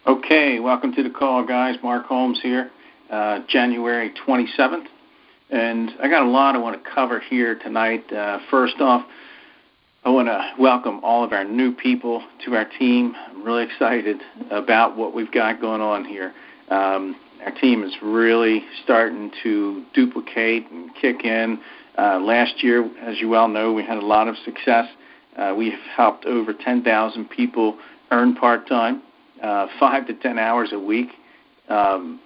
Okay, welcome to the call, guys. Mark Holmes here, January 27th. And I got a lot I want to cover here tonight. First off, I want to welcome all of our new people to our team. I'm really excited about what we've got going on here. Our team is really starting to duplicate and kick in. Last year, as you well know, we had a lot of success. We have helped over 10,000 people earn part-time, 5 to 10 hours a week. Over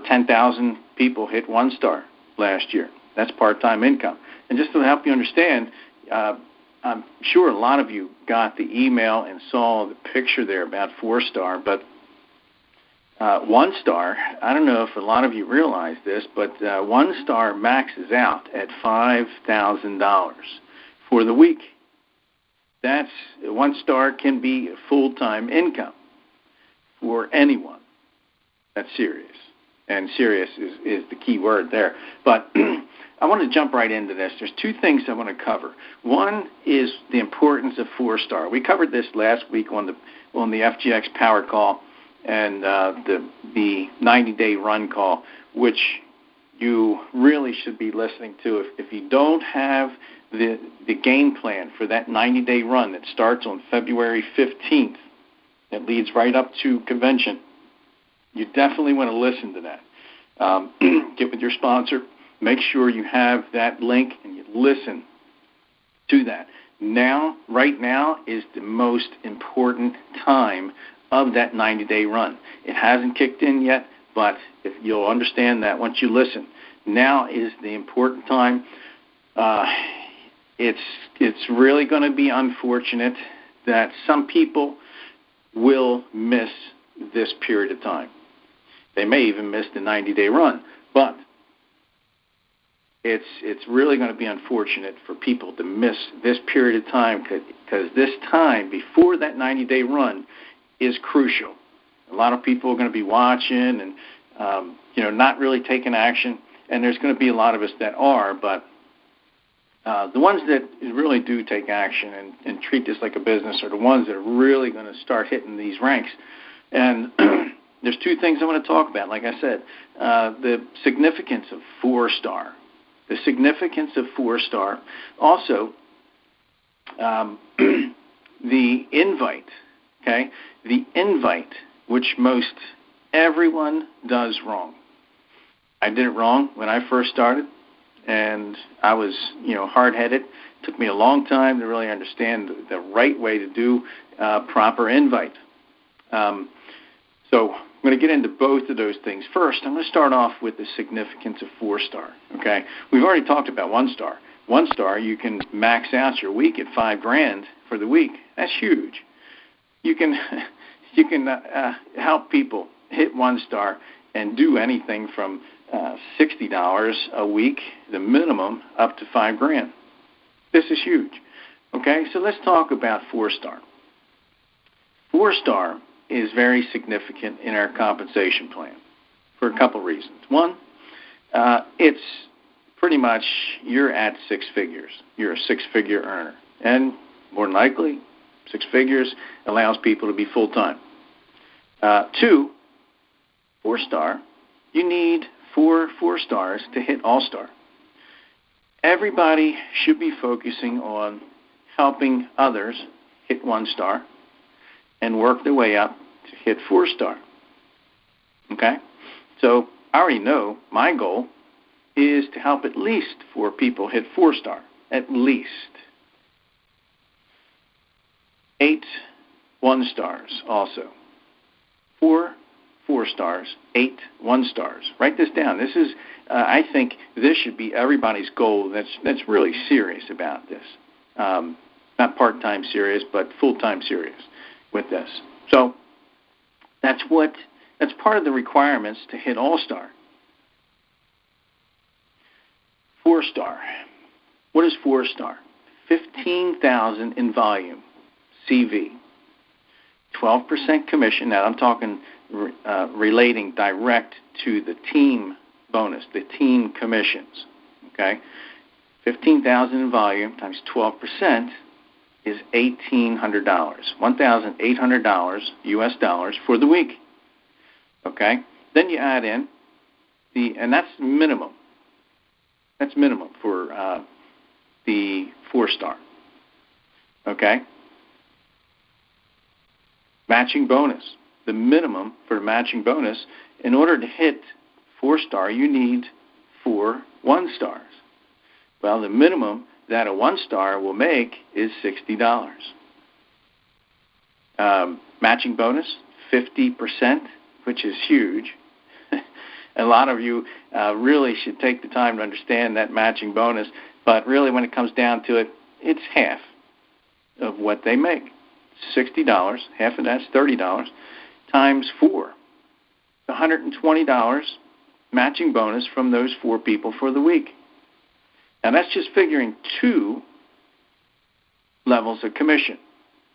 10,000 people hit 1-star last year. That's part-time income. And just to help you understand, I'm sure a lot of you got the email and saw the picture there about 4-star, but 1-star, I don't know if a lot of you realize this, but 1-star maxes out at $5,000 for the week. That's 1-star can be a full-time income for anyone. That's serious. And serious is the key word there. But I want to jump right into this. There's two things I want to cover. One is the importance of 4-star. We covered this last week on the FGX Power Call and the 90-day run call, which you really should be listening to. If you don't have the game plan for that 90-day run that starts on February 15th, that leads right up to convention, you definitely want to listen to that. Get with your sponsor. Make sure you have that link and you listen to that. Right now is the most important time of that 90-day run. It hasn't kicked in yet, but if you'll understand that once you listen. Now is the important time. It's really going to be unfortunate that some people will miss this period of time. They may even miss the 90-day run, but it's really going to be unfortunate for people to miss this period of time because this time before that 90-day run is crucial. A lot of people are going to be watching and not really taking action, and there's going to be a lot of us that are, but the ones that really do take action and treat this like a business are the ones that are really going to start hitting these ranks. And there's two things I want to talk about. Like I said, the significance of 4-star. The significance of 4-star. Also, the invite. Okay, the invite, which most everyone does wrong. I did it wrong when I first started, and I was, hard-headed. It took me a long time to really understand the right way to do proper invite. So I'm going to get into both of those things. First, I'm going to start off with the significance of 4-star. Okay, we've already talked about 1-star. 1-star, you can max out your week at $5,000 for the week. That's huge. You can help people hit 1-star and do anything from $60 a week, the minimum, up to $5,000. This is huge. Okay, so let's talk about 4-star. 4-star is very significant in our compensation plan for a couple reasons. One, it's pretty much you're at 6 figures. You're a 6-figure earner. And more than likely, 6 figures allows people to be full-time. 2, 4-star, you need 4 4-stars to hit all-star. Everybody should be focusing on helping others hit 1-star and work their way up to hit 4-star. Okay? So I already know my goal is to help at least 4 people hit 4-star. At least. 8 1-stars also. 4 4-stars, 8 1-stars. Write this down. This is, I think, this should be everybody's goal that's really serious about this. Not part-time serious, but full-time serious with this. So that's part of the requirements to hit all-star. 4-star. What is 4-star? 15,000 in volume, CV. 12% commission. Now I'm talking relating direct to the team bonus, the team commissions. Okay, 15,000 in volume times 12% is $1,800, $1,800 US dollars for the week. Okay? Then you add in and that's minimum. That's minimum for the 4-star. Okay? Matching bonus. The minimum for matching bonus, in order to hit 4-star, you need 4 1-stars. Well, the minimum that a 1-star will make is $60. Matching bonus, 50%, which is huge. A lot of you really should take the time to understand that matching bonus, but really when it comes down to it, it's half of what they make. $60, half of that's $30, times 4. $120 matching bonus from those 4 people for the week. Now that's just figuring 2 levels of commission.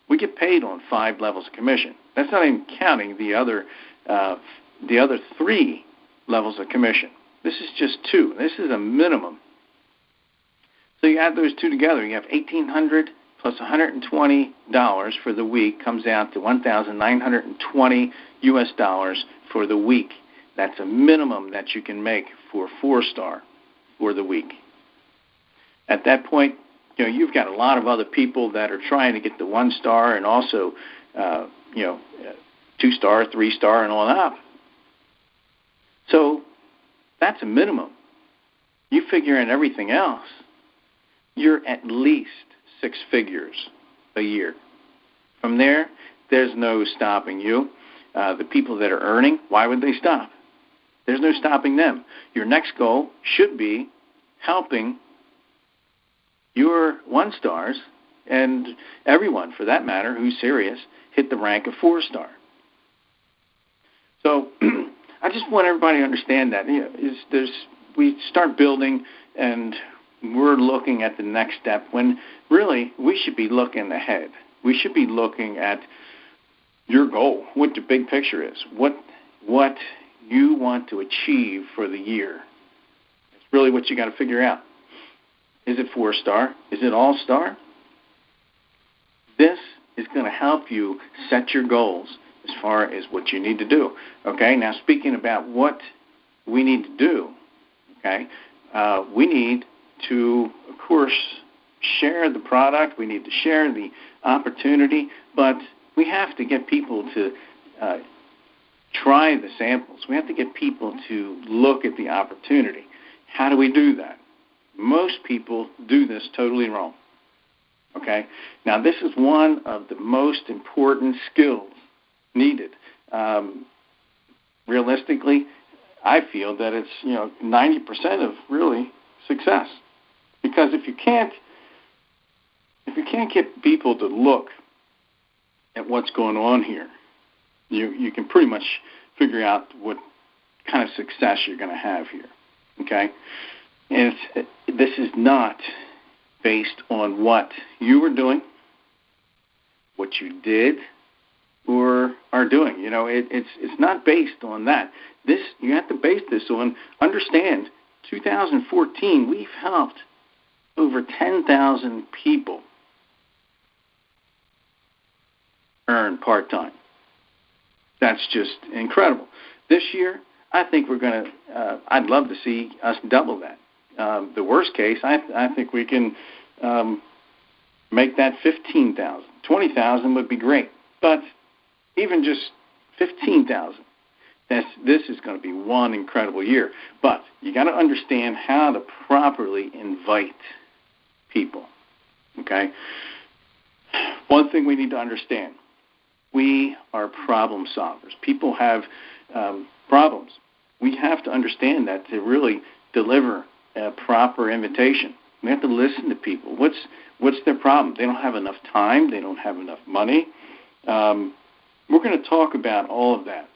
We get paid on 5 levels of commission. That's not even counting the other 3 levels of commission. This is just 2. This is a minimum. So you add those 2 together, you have $1,800 plus $120 for the week comes out to $1,920 US dollars for the week. That's a minimum that you can make for 4-star for the week. At that point, you've got a lot of other people that are trying to get the 1-star and also 2-star, 3-star, and on up. So that's a minimum. You figure in everything else, you're at least 6 figures a year. From there, there's no stopping you. The people that are earning, why would they stop? There's no stopping them. Your next goal should be helping your 1-stars and everyone, for that matter, who's serious, hit the rank of 4-star. So I just want everybody to understand that. We start building and we're looking at the next step when really we should be looking ahead. We should be looking at your goal, what the big picture is, what you want to achieve for the year. It's really what you got to figure out. Is it 4-star? Is it all-star? This is going to help you set your goals as far as what you need to do. Okay, now speaking about what we need to do, okay, we need to, of course, share the product. We need to share the opportunity, but we have to get people to try the samples. We have to get people to look at the opportunity. How do we do that? Most people do this totally wrong. Okay? Now, this is one of the most important skills needed. Realistically, I feel that it's 90% of really success. Because if you can't get people to look at what's going on here, you can pretty much figure out what kind of success you're going to have here. Okay? And this is not based on what you were doing, what you did, or are doing. It's not based on that. You have to base this on, understand, 2014, we've helped over 10,000 people earn part-time. That's just incredible. This year, I think we're going to, I'd love to see us double that. The worst case, I think we can make that 15,000. 20,000 would be great. But even just 15,000, this is going to be one incredible year. But you got to understand how to properly invite people. Okay? One thing we need to understand, we are problem solvers. People have problems. We have to understand that to really deliver a proper invitation. We have to listen to people. What's their problem? They don't have enough time. They don't have enough money. We're going to talk about all of that.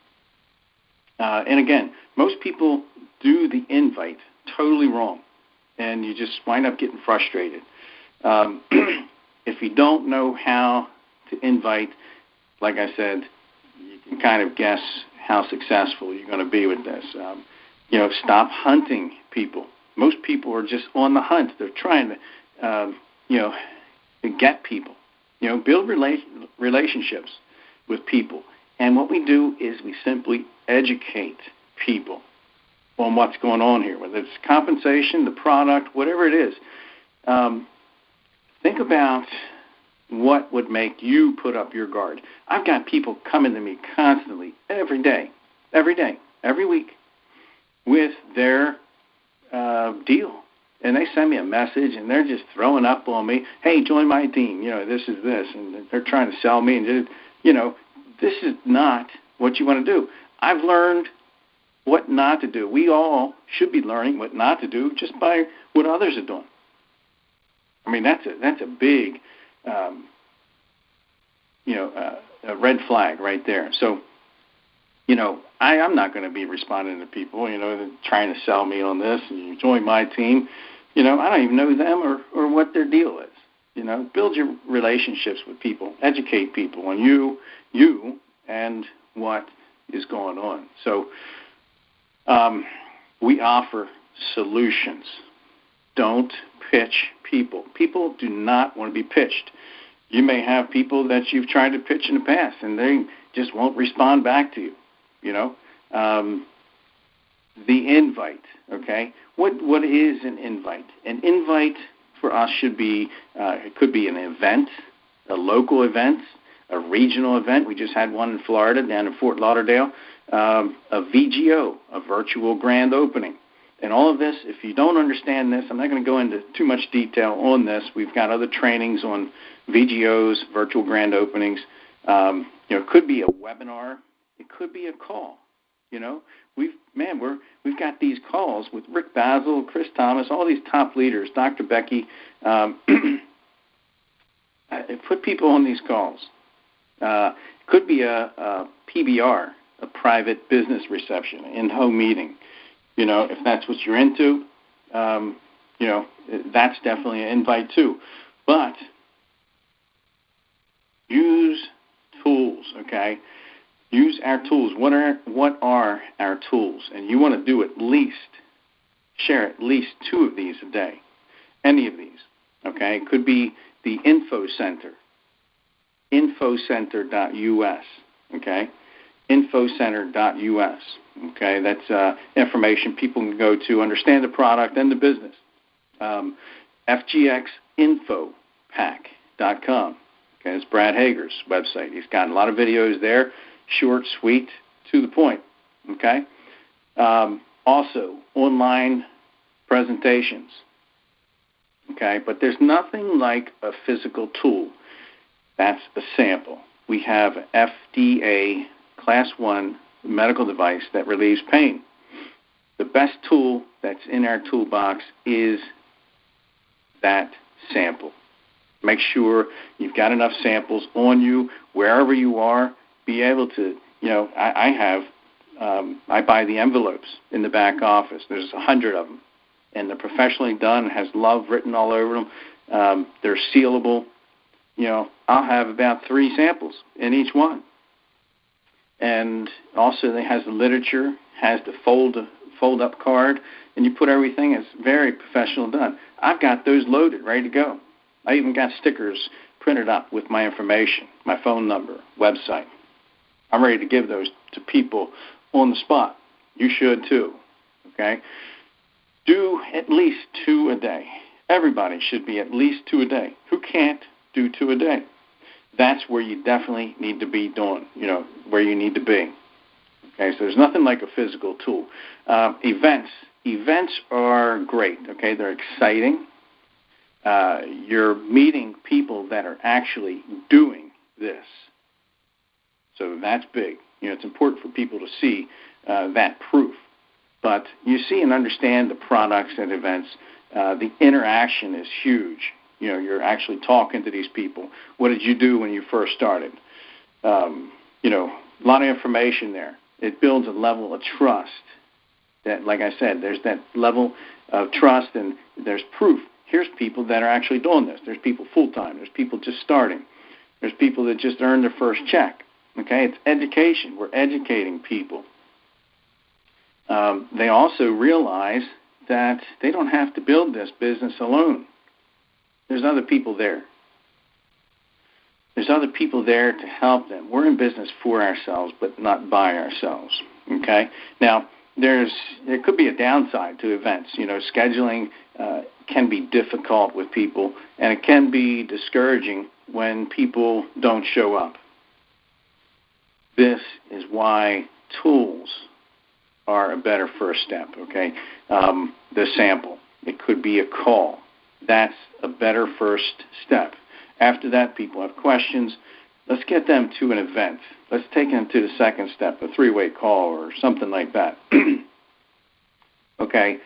And again, most people do the invite totally wrong, and you just wind up getting frustrated. If you don't know how to invite, like I said, you can kind of guess how successful you're going to be with this. Stop hunting people. Most people are just on the hunt. They're trying to, to get people. Build relationships with people. And what we do is we simply educate people on what's going on here, whether it's compensation, the product, whatever it is. Think about what would make you put up your guard. I've got people coming to me constantly, every day, every week, with their deal. And they send me a message, and they're just throwing up on me. Hey, join my team. This is this. And they're trying to sell me. And, this is not what you want to do. I've learned what not to do. We all should be learning what not to do just by what others are doing. I mean, that's a big, a red flag right there. So, I'm not going to be responding to people, trying to sell me on this, and you join my team. I don't even know them or what their deal is. Build your relationships with people, educate people on you and what is going on. So we offer solutions. Don't pitch people. People do not want to be pitched. You may have people that you've tried to pitch in the past, and they just won't respond back to you. The invite, okay? What is an invite? An invite for us should be, it could be an event, a local event, a regional event. We just had one in Florida, down in Fort Lauderdale, a VGO, a virtual grand opening. And all of this, if you don't understand this, I'm not going to go into too much detail on this. We've got other trainings on VGOs, virtual grand openings. It could be a webinar. It could be a call. We've got these calls with Rick Basil, Chris Thomas, all these top leaders, Dr. Becky. Put people on these calls. It could be a PBR, a private business reception, in-home meeting. If that's what you're into, that's definitely an invite too. But use tools, okay? Use our tools. What are our tools? And you want to do share at least 2 of these a day. Any of these, okay? It could be the Info Center, infocenter.us, okay? Infocenter.us, okay? That's information people can go to understand the product and the business. FGXinfopack.com, okay? It's Brad Hager's website. He's got a lot of videos there, short, sweet, to the point, okay? Also, online presentations, okay? But there's nothing like a physical tool. That's a sample. We have FDA Class 1 medical device that relieves pain. The best tool that's in our toolbox is that sample. Make sure you've got enough samples on you wherever you are. Be able to, I buy the envelopes in the back office. There's 100 of them, and they're professionally done, has love written all over them. They're sealable. I'll have about 3 samples in each one. And also it has the literature, has the fold-up card, and you put everything. It's very professional done. I've got those loaded, ready to go. I even got stickers printed up with my information, my phone number, website. I'm ready to give those to people on the spot. You should too, okay? Do at least 2 a day. Everybody should be at least 2 a day. Who can't do 2 a day? That's where you definitely need to be doing, where you need to be. Okay, so there's nothing like a physical tool. Events. Events are great, okay? They're exciting. You're meeting people that are actually doing this. So that's big. It's important for people to see that proof. But you see and understand the products at events. The interaction is huge. You're actually talking to these people. What did you do when you first started? A lot of information there. It builds a level of trust. That, like I said, there's that level of trust, and there's proof. Here's people that are actually doing this. There's people full-time. There's people just starting. There's people that just earned their first check. Okay, it's education. We're educating people. They also realize that they don't have to build this business alone. There's other people there. There's other people there to help them. We're in business for ourselves, but not by ourselves. Okay? Now, there could be a downside to events. Scheduling can be difficult with people, and it can be discouraging when people don't show up. This is why tools are a better first step, okay? The sample. It could be a call. That's a better first step. After that, people have questions. Let's get them to an event. Let's take them to the second step, a three-way call or something like that. Okay?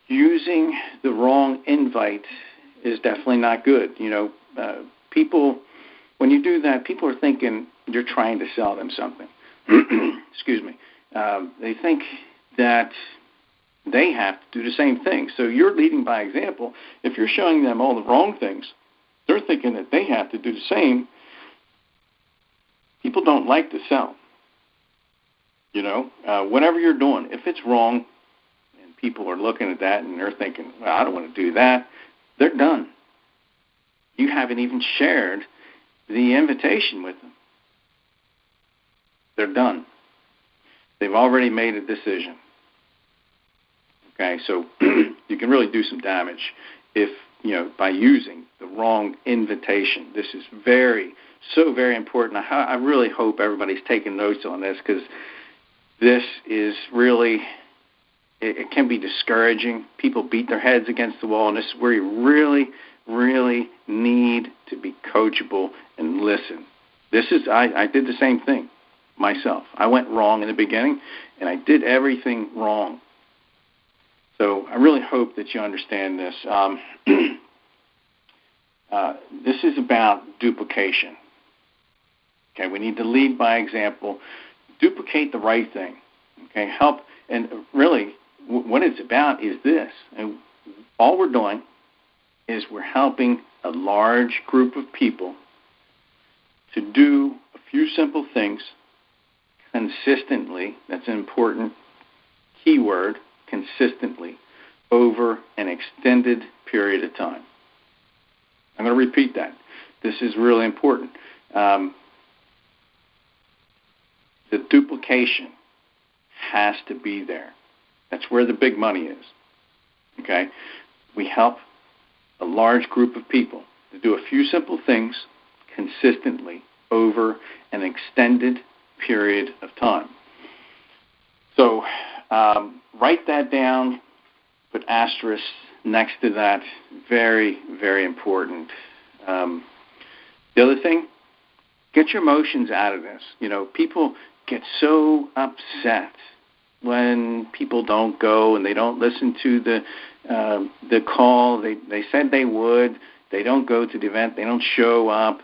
Using the wrong invite is definitely not good. People, when you do that, people are thinking you're trying to sell them something. Excuse me. They think that they have to do the same thing. So you're leading by example. If you're showing them all the wrong things, they're thinking that they have to do the same. People don't like to sell. Whatever you're doing, if it's wrong, and people are looking at that and they're thinking, well, I don't want to do that, they're done. You haven't even shared the invitation with them. They're done. They've already made a decision. Okay, so you can really do some damage if, by using the wrong invitation. This is very important. I really hope everybody's taking notes on this, because this is really, it can be discouraging. People beat their heads against the wall, and this is where you really, really need to be coachable and listen. I did the same thing myself. I went wrong in the beginning, and I did everything wrong. So I really hope that you understand this. This is about duplication. Okay, we need to lead by example. Duplicate the right thing. Okay, help. And really, what it's about is this. And all we're doing is we're helping a large group of people to do a few simple things consistently. That's an important keyword, consistently, over an extended period of time. I'm going to repeat that. This is really important. The duplication has to be there. That's where the big money is. Okay? We help a large group of people to do a few simple things consistently over an extended period of time. So write that down, put asterisks next to that. Very, very important. The other thing, get your emotions out of this. People get so upset when people don't go and they don't listen to the call. They said they would. They don't go to the event. They don't show up.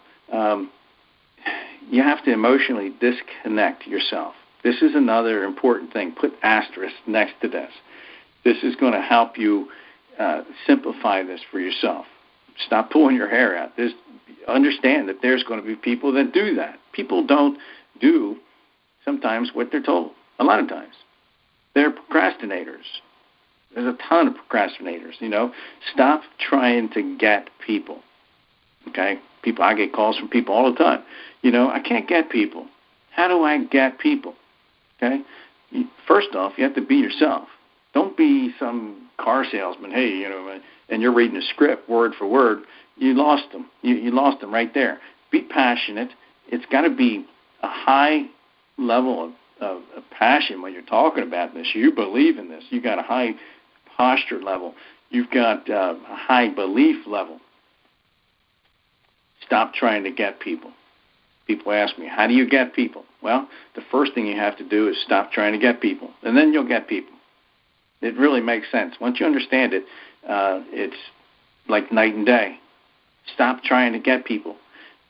You have to emotionally disconnect yourself. This is another important thing. Put asterisks next to this. This is going to help you simplify this for yourself. Stop pulling your hair out. Understand that there's going to be people that do that. People don't do sometimes what they're told. A lot of times. They're procrastinators. There's a ton of procrastinators, Stop trying to get people. Okay? I get calls from people all the time. I can't get people. How do I get people? Okay? First off, you have to be yourself. Don't be some car salesman. Hey, and you're reading a script word for word. You lost them. You lost them right there. Be passionate. It's got to be a high level of passion when you're talking about this. You believe in this. You got a high posture level. You've got a high belief level. Stop trying to get people. People ask me, how do you get people? Well, the first thing you have to do is stop trying to get people, and then you'll get people. It really makes sense. Once you understand it, it's like night and day. Stop trying to get people.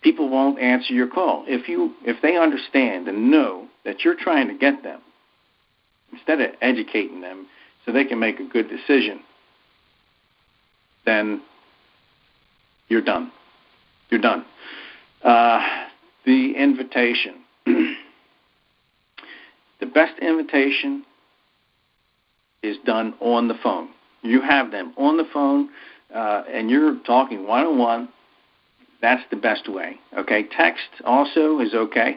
People won't answer your call. If they understand and know that you're trying to get them, instead of educating them so they can make a good decision, then you're done. You're done. The invitation. The best invitation is done on the phone. You have them on the phone, and you're talking one-on-one. That's the best way. Okay, text also is okay.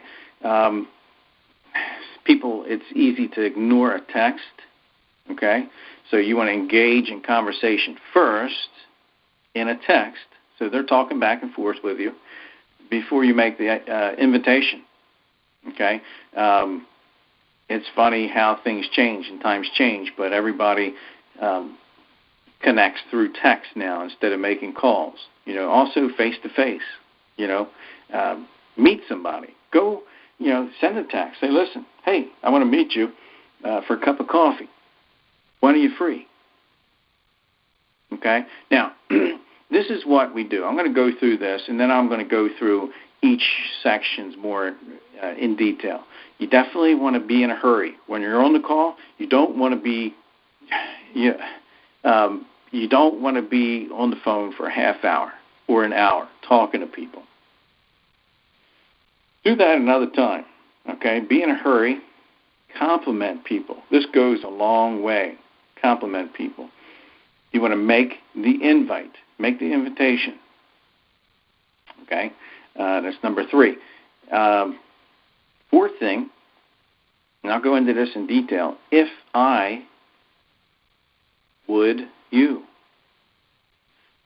People, it's easy to ignore a text. Okay, so you want to engage in conversation first in a text. So they're talking back and forth with you before you make the invitation. Okay, it's funny how things change and times change, but everybody connects through text now instead of making calls. Also face to face. Meet somebody. Go. Send a text. Say, listen, hey, I want to meet you for a cup of coffee. When are you free? Okay. Now, this is what we do. I'm going to go through this, and then I'm going to go through each sections more in detail. You definitely want to be in a hurry. When you're on the call, you don't want to be you don't want to be on the phone for a half hour or an hour talking to people. Do that another time. Okay? Be in a hurry. Compliment people. This goes a long way. Compliment people. You want to make the invite. Make the invitation. Okay? That's number 3. Fourth thing, and I'll go into this in detail, if I would you.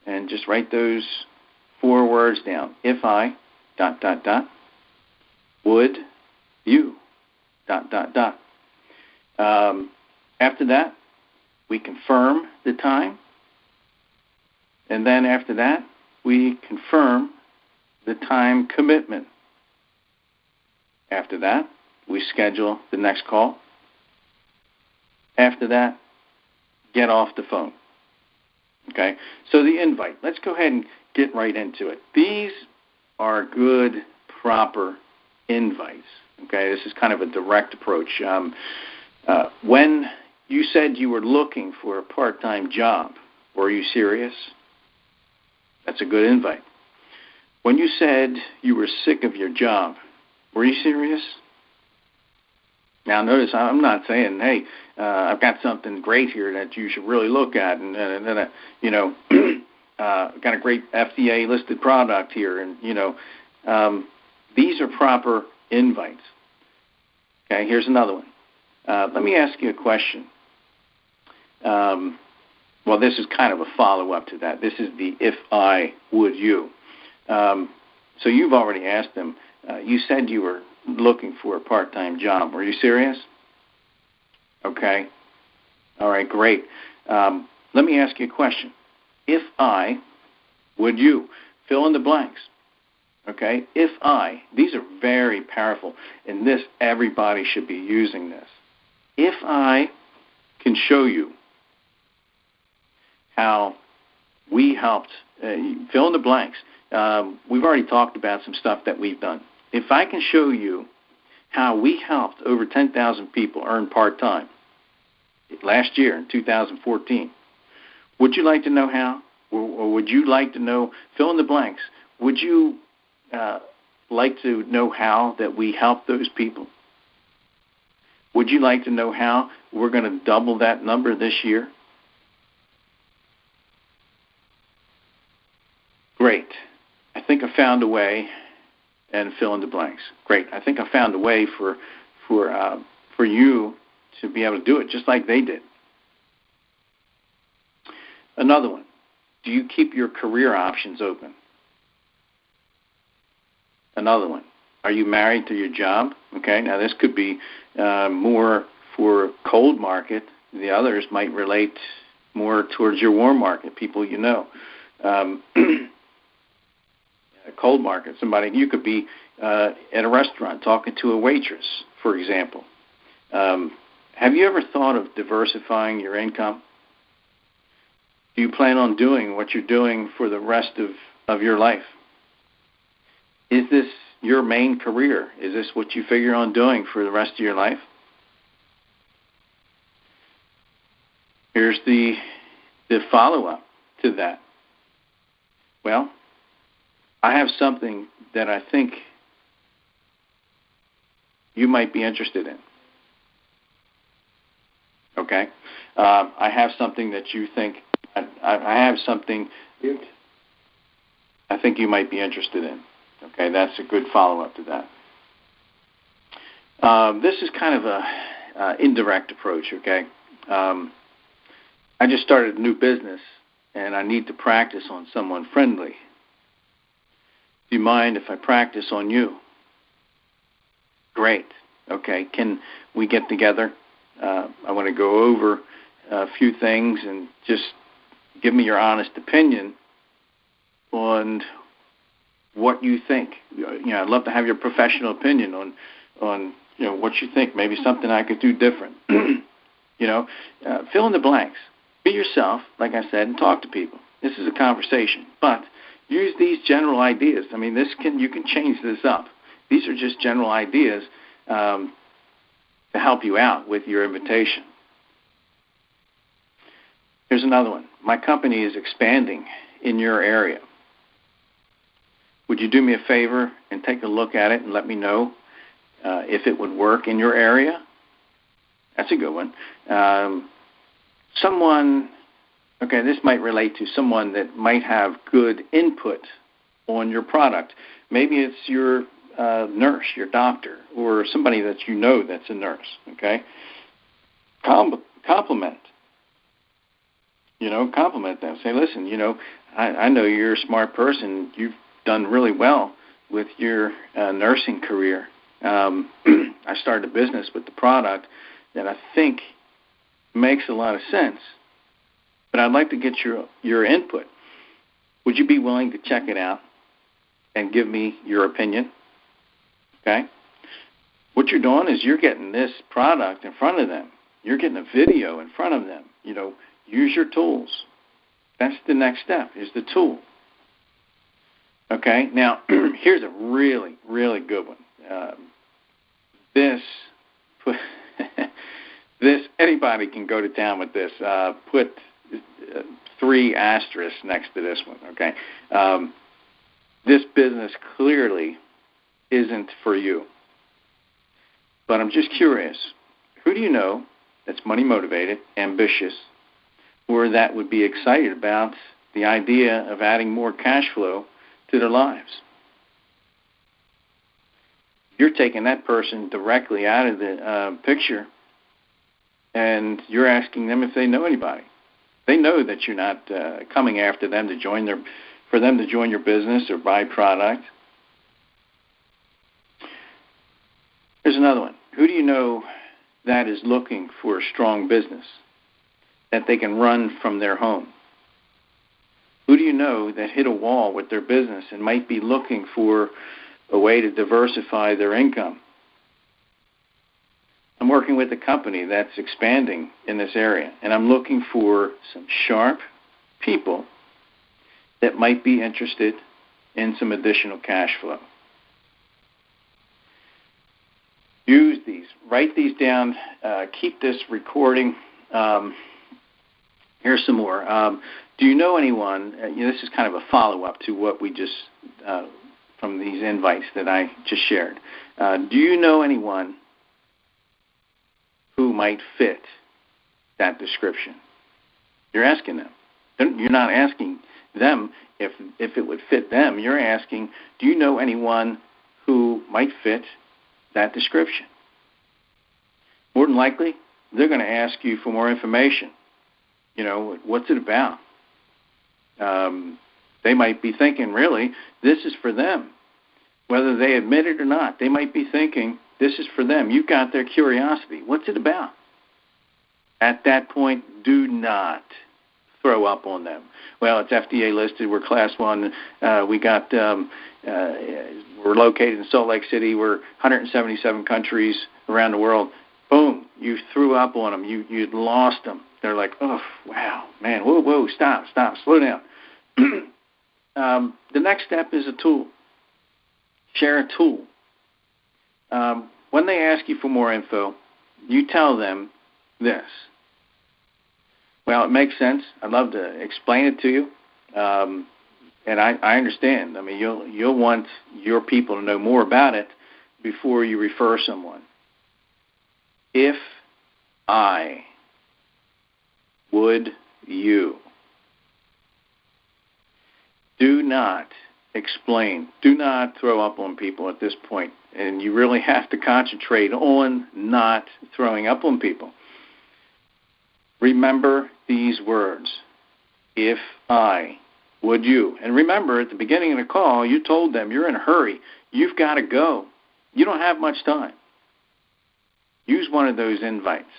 And just write those 4 words down. If I, ... would you, ... After that, we confirm the time. And then after that, we confirm the time commitment. After that, we schedule the next call. After that, get off the phone. Okay? So the invite. Let's go ahead and get right into it. These are good, proper invites. Okay? This is kind of a direct approach. When you said you were looking for a part-time job, were you serious? That's a good invite. When you said you were sick of your job, were you serious? Now, notice I'm not saying, hey, I've got something great here that you should really look at, and got a great FDA-listed product here, and, these are proper invites. Okay, here's another one. Let me ask you a question. Well, this is kind of a follow-up to that. This is the if I, would you. So you've already asked them. You said you were looking for a part-time job. Were you serious? Okay. All right, great. Let me ask you a question. If I, would you? Fill in the blanks. Okay? If I. These are very powerful. And everybody should be using this. If I can show you how we helped, fill in the blanks. We've already talked about some stuff that we've done. If I can show you how we helped over 10,000 people earn part-time last year in 2014, would you like to know how? Or would you like to know, fill in the blanks, would you like to know how that we helped those people? Would you like to know how we're going to double that number this year? Great. I think I found a way, and fill in the blanks. Great. I think I found a way for you to be able to do it just like they did. Another one. Do you keep your career options open? Another one. Are you married to your job? Okay. Now this could be more for cold market. The others might relate more towards your warm market, people you know. A cold market, you could be at a restaurant talking to a waitress, for example. Have you ever thought of diversifying your income? Do you plan on doing what you're doing for the rest of your life? Is this your main career? Is this what you figure on doing for the rest of your life? Here's the follow-up to that. Well, I have something that I think you might be interested in. Okay? I have something that you think, I have something I think you might be interested in. Okay, that's a good follow-up to that. This is kind of a indirect approach, okay? I just started a new business, and I need to practice on someone friendly. Do you mind if I practice on you? Great. Okay, can we get together? I want to go over a few things and just give me your honest opinion on what you think. I'd love to have your professional opinion on what you think. Maybe something I could do different. Fill in the blanks. Be yourself, like I said, and talk to people. This is a conversation, but use these general ideas. I mean, you can change this up. These are just general ideas to help you out with your invitation. Here's another one. My company is expanding in your area. Would you do me a favor and take a look at it and let me know if it would work in your area? That's a good one. This might relate to someone that might have good input on your product. Maybe it's your nurse, your doctor, or somebody that you know that's a nurse, okay? Compliment. Compliment them. Say, listen, I know you're a smart person. You've done really well with your nursing career. I started a business with the product that I think makes a lot of sense, but I'd like to get your input. Would you be willing to check it out and give me your opinion? Okay? What you're doing is you're getting this product in front of them. You're getting a video in front of them. Use your tools. That's the next step, is the tool. Okay? Now, here's a really, really good one. Anybody can go to town with this. Put 3 asterisks next to this one, okay? This business clearly isn't for you. But I'm just curious, who do you know that's money motivated, ambitious, or that would be excited about the idea of adding more cash flow to their lives? You're taking that person directly out of the picture, and you're asking them if they know anybody. They know that you're not coming after them for them to join your business or buy product. Here's another one. Who do you know that is looking for a strong business that they can run from their home? Who do you know that hit a wall with their business and might be looking for a way to diversify their income? I'm working with a company that's expanding in this area, and I'm looking for some sharp people that might be interested in some additional cash flow. Use these. Write these down. Keep this recording. Here's some more. Do you know anyone, this is kind of a follow-up to what we just, from these invites that I just shared. Do you know anyone who might fit that description? You're asking them. You're not asking them if it would fit them. You're asking, do you know anyone who might fit that description? More than likely, they're going to ask you for more information. What's it about? They might be thinking, really, this is for them. Whether they admit it or not, they might be thinking, this is for them. You've got their curiosity. What's it about? At that point, do not throw up on them. Well, it's FDA listed. We're Class 1. We're located in Salt Lake City. We're 177 countries around the world. Boom, you threw up on them. You lost them. They're like, oh, wow, man, whoa, stop, slow down. The next step is a tool. Share a tool. When they ask you for more info, you tell them this. Well, it makes sense. I'd love to explain it to you. And I understand. I mean, you'll want your people to know more about it before you refer someone. If I would you. Do not explain. Do not throw up on people at this point. And you really have to concentrate on not throwing up on people. Remember these words. If I, would you? And remember, at the beginning of the call, you told them you're in a hurry. You've got to go. You don't have much time. Use one of those invites.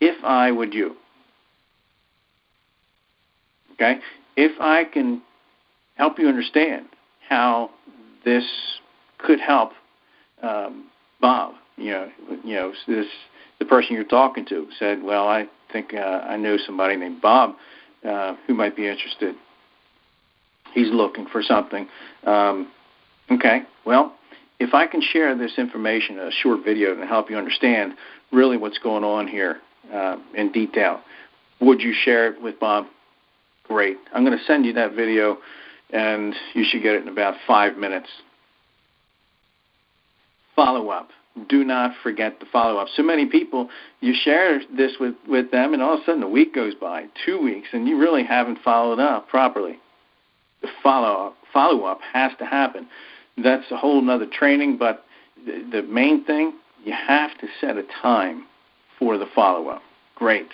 If I, would you? Okay? If I can help you understand how this could help Bob, the person you're talking to said, well, I think I know somebody named Bob who might be interested. He's looking for something. Okay, well, if I can share this information, a short video, to help you understand really what's going on here in detail, would you share it with Bob? Great. I'm going to send you that video, and you should get it in about 5 minutes. Follow up. Do not forget the follow-up. So many people, you share this with them, and all of a sudden a week goes by, 2 weeks, and you really haven't followed up properly. The follow-up has to happen. That's a whole other training, but the main thing, you have to set a time for the follow-up. Great.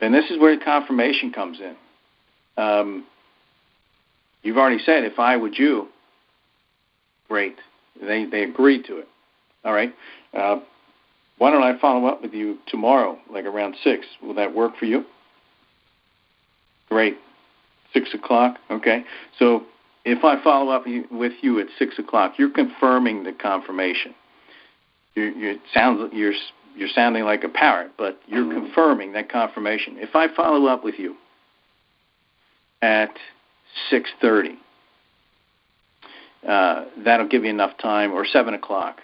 And this is where the confirmation comes in. You've already said, if I, would you? Great. They agreed to it. All right. Why don't I follow up with you tomorrow, like around 6? Will that work for you? Great. 6 o'clock? Okay. So if I follow up with you at 6 o'clock, you're confirming the confirmation. You're sounding like a parrot, but you're confirming that confirmation. If I follow up with you at 6:30, that'll give you enough time, or 7 o'clock.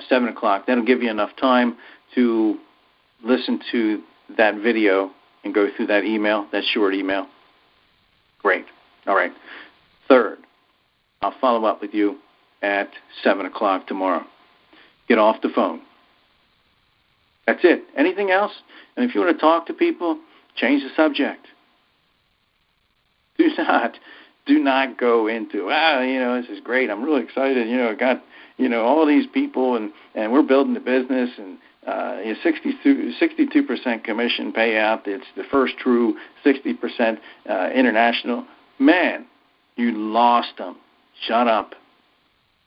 7 o'clock, that'll give you enough time to listen to that video and go through that email, that short email. Great. All right. Third, I'll follow up with you at 7 o'clock tomorrow. Get off the phone. That's it. Anything else? And if you want to talk to people, change the subject. Do not go into, this is great. I'm really excited. I got, all these people, and we're building the business, and 62% commission payout. It's the first true 60% international. Man, you lost them. Shut up.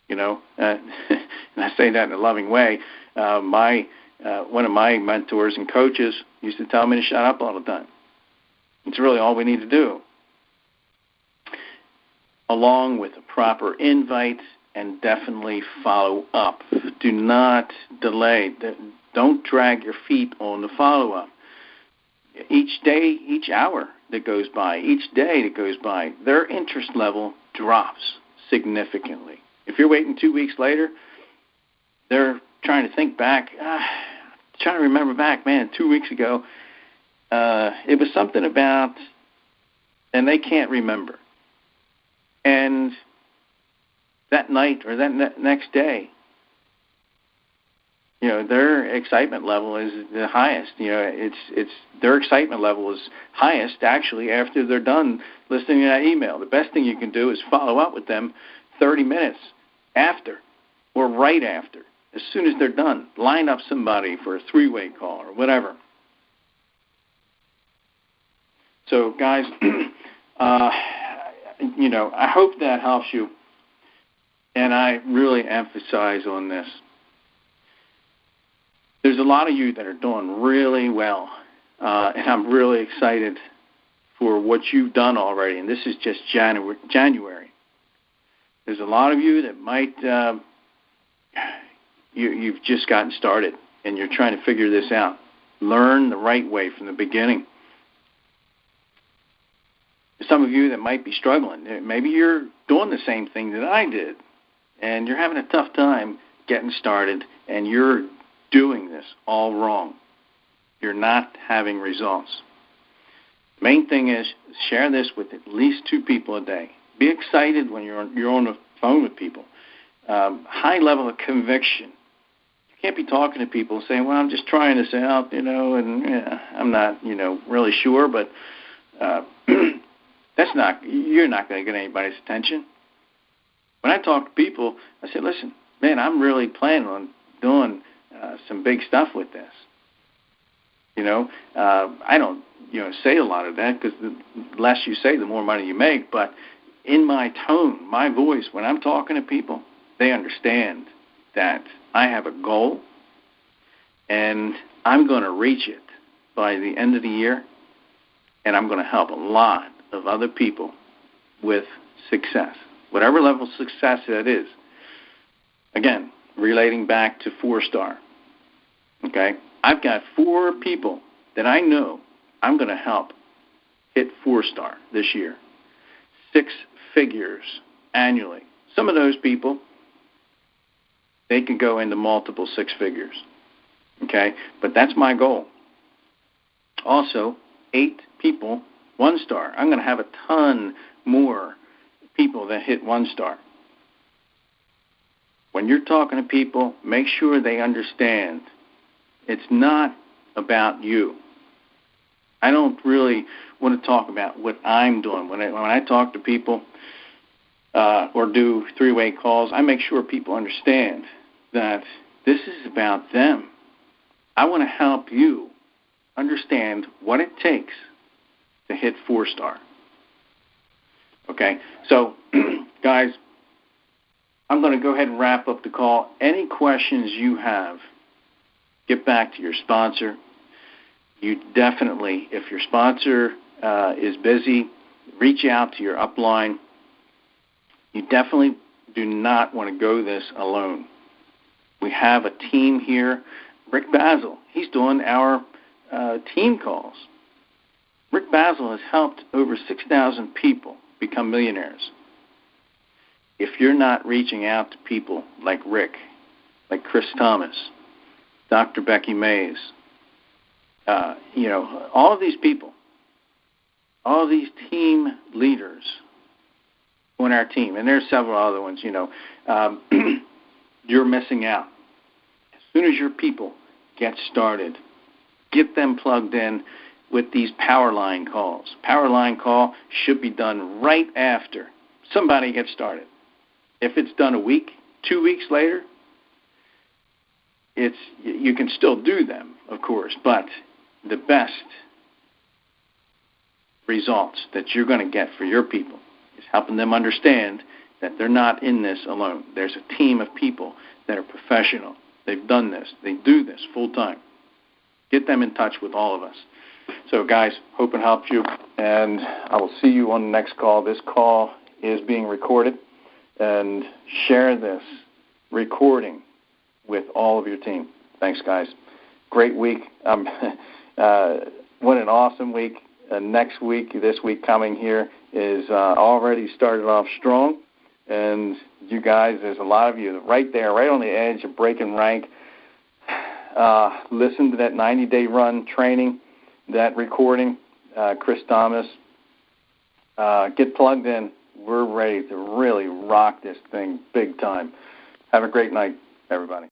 And I say that in a loving way. One of my mentors and coaches used to tell me to shut up all the time. It's really all we need to do. Along with a proper invite, and definitely follow up. Do not delay. Don't drag your feet on the follow-up. Each day, each hour that goes by, each day that goes by, their interest level drops significantly. If you're waiting 2 weeks later, they're trying to think back, trying to remember back, 2 weeks ago, it was something about, and they can't remember. And that night or that next day, their excitement level is the highest. It's their excitement level is highest actually after they're done listening to that email. The best thing you can do is follow up with them 30 minutes after or right after. As soon as they're done, line up somebody for a 3-way call or whatever. So, guys, I hope that helps you. And I really emphasize on this. There's a lot of you that are doing really well, and I'm really excited for what you've done already. And this is just January. There's a lot of you that might you've just gotten started, and you're trying to figure this out. Learn the right way from the beginning. Some of you that might be struggling, maybe you're doing the same thing that I did, and you're having a tough time getting started, and you're doing this all wrong. You're not having results. The main thing is share this with at least 2 people a day. Be excited when you're on the phone with people. High level of conviction. You can't be talking to people saying, well, I'm just trying this out, and I'm not, really sure, but you're not going to get anybody's attention. When I talk to people, I say, listen, man, I'm really planning on doing some big stuff with this. I don't, say a lot of that because the less you say, the more money you make. But in my tone, my voice, when I'm talking to people, they understand that I have a goal and I'm going to reach it by the end of the year, and I'm going to help a lot of other people with success, whatever level of success that is. Again, relating back to 4-star, okay? I've got 4 people that I know I'm going to help hit 4-star this year, 6 figures annually. Some of those people, they can go into multiple 6 figures, okay? But that's my goal. Also, 8 people, 1-star. I'm going to have a ton more people that hit 1-star. When you're talking to people, make sure they understand it's not about you. I don't really want to talk about what I'm doing. When I talk to people or do 3-way calls, I make sure people understand that this is about them. I want to help you understand what it takes to hit 4-star. Okay, so guys, I'm going to go ahead and wrap up the call. Any questions you have, get back to your sponsor. You definitely, if your sponsor is busy, reach out to your upline. You definitely do not want to go this alone. We have a team here. Rick Basil, he's doing our team calls. Rick Basil has helped over 6,000 people become millionaires. If you're not reaching out to people like Rick, like Chris Thomas, Dr. Becky Mays, all of these people, all of these team leaders on our team, and there's several other ones, you're missing out. As soon as your people get started, get them plugged in with these power line calls. Power line call should be done right after somebody gets started. If it's done a week, 2 weeks later, you can still do them, of course, but the best results that you're going to get for your people is helping them understand that they're not in this alone. There's a team of people that are professional. They've done this. They do this full time. Get them in touch with all of us. So, guys, hope it helped you, and I will see you on the next call. This call is being recorded, and share this recording with all of your team. Thanks, guys. Great week. What an awesome week. Next week, this week coming here, is already started off strong. And you guys, there's a lot of you right there, right on the edge of breaking rank. Listen to that 90-day run training, that recording, Chris Thomas. Get plugged in. We're ready to really rock this thing big time. Have a great night, everybody.